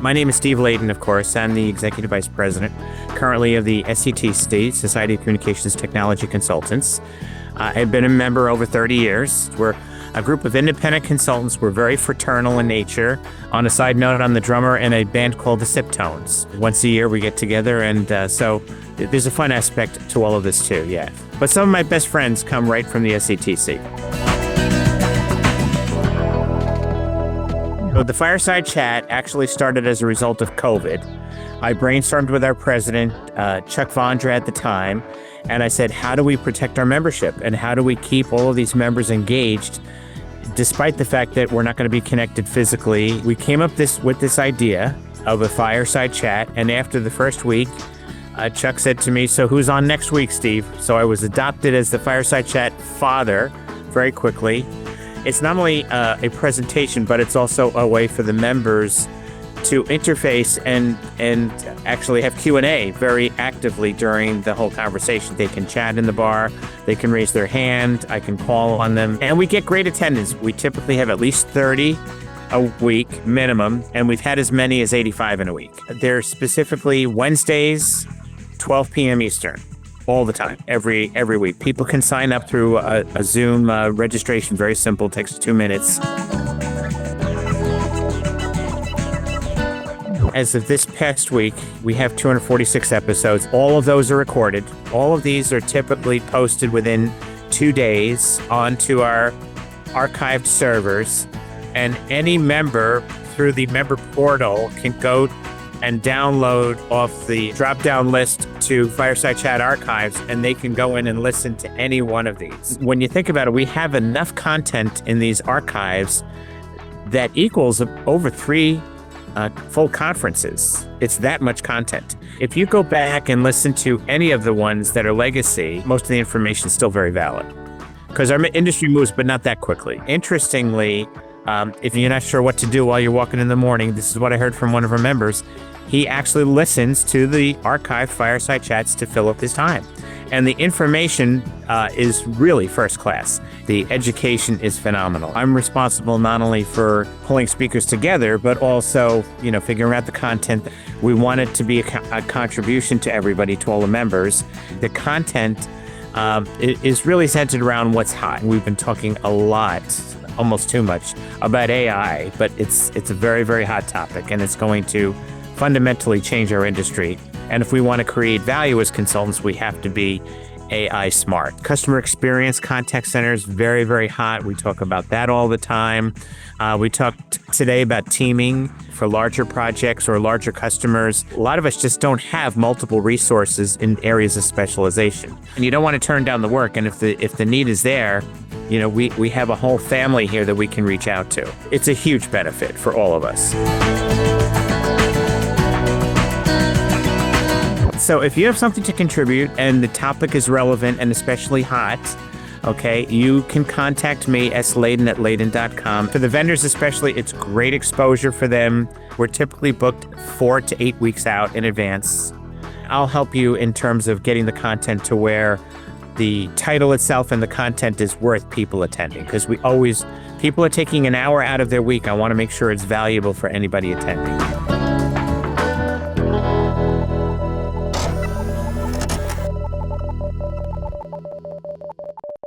My name is Steve Leaden, of course. I'm the Executive Vice President, currently of the SCTC, Society of Communications Technology Consultants. I've been a member over 30 years. We're a group of independent consultants. We're very fraternal in nature. On a side note, I'm the drummer in a band called the Sip Tones. Once a year we get together, and so there's a fun aspect to all of this too, yeah. But some of my best friends come right from the SCTC. So the Fireside Chat actually started as a result of COVID. I brainstormed with our president, Chuck Vondra at the time, and I said, how do we protect our membership? And how do we keep all of these members engaged despite the fact that we're not going to be connected physically? We came up with this idea of a Fireside Chat, and after the first week, Chuck said to me, so who's on next week, Steve? So I was adopted as the Fireside Chat father very quickly. It's not only a presentation, but it's also a way for the members to interface and actually have Q&A very actively during the whole conversation. They can chat in the bar, they can raise their hand, I can call on them, and we get great attendance. We typically have at least 30 a week minimum, and we've had as many as 85 in a week. They're specifically Wednesdays, 12 p.m. Eastern. All the time, every week. People can sign up through a Zoom registration, very simple, takes 2 minutes. As of this past week, we have 246 episodes. All of those are recorded. All of these are typically posted within 2 days onto our archived servers, and any member through the member portal can go and download off the drop-down list to Fireside Chat archives, and they can go in and listen to any one of these. When you think about it, we have enough content in these archives that equals over 3 full conferences. It's that much content. If you go back and listen to any of the ones that are legacy, most of the information is still very valid because our industry moves, but not that quickly. Interestingly, if you're not sure what to do while you're walking in the morning, this is what I heard from one of our members. He actually listens to the archived Fireside Chats to fill up his time. And the information is really first class. The education is phenomenal. I'm responsible not only for pulling speakers together, but also, figuring out the content. We want it to be a contribution to everybody, to all the members. The content is really centered around what's hot. We've been talking a lot, almost too much, about AI, but it's a very, very hot topic, and it's going to fundamentally change our industry. And if we want to create value as consultants, we have to be AI smart. Customer experience, contact centers, very, very hot. We talk about that all the time. We talked today about teaming for larger projects or larger customers. A lot of us just don't have multiple resources in areas of specialization. And you don't want to turn down the work. And if the need is there, we have a whole family here that we can reach out to. It's a huge benefit for all of us. So if you have something to contribute and the topic is relevant and especially hot, okay, you can contact me, sleaden@leaden.com. For the vendors especially, it's great exposure for them. We're typically booked 4 to 8 weeks out in advance. I'll help you in terms of getting the content to where the title itself and the content is worth people attending, because people are taking an hour out of their week. I want to make sure it's valuable for anybody attending.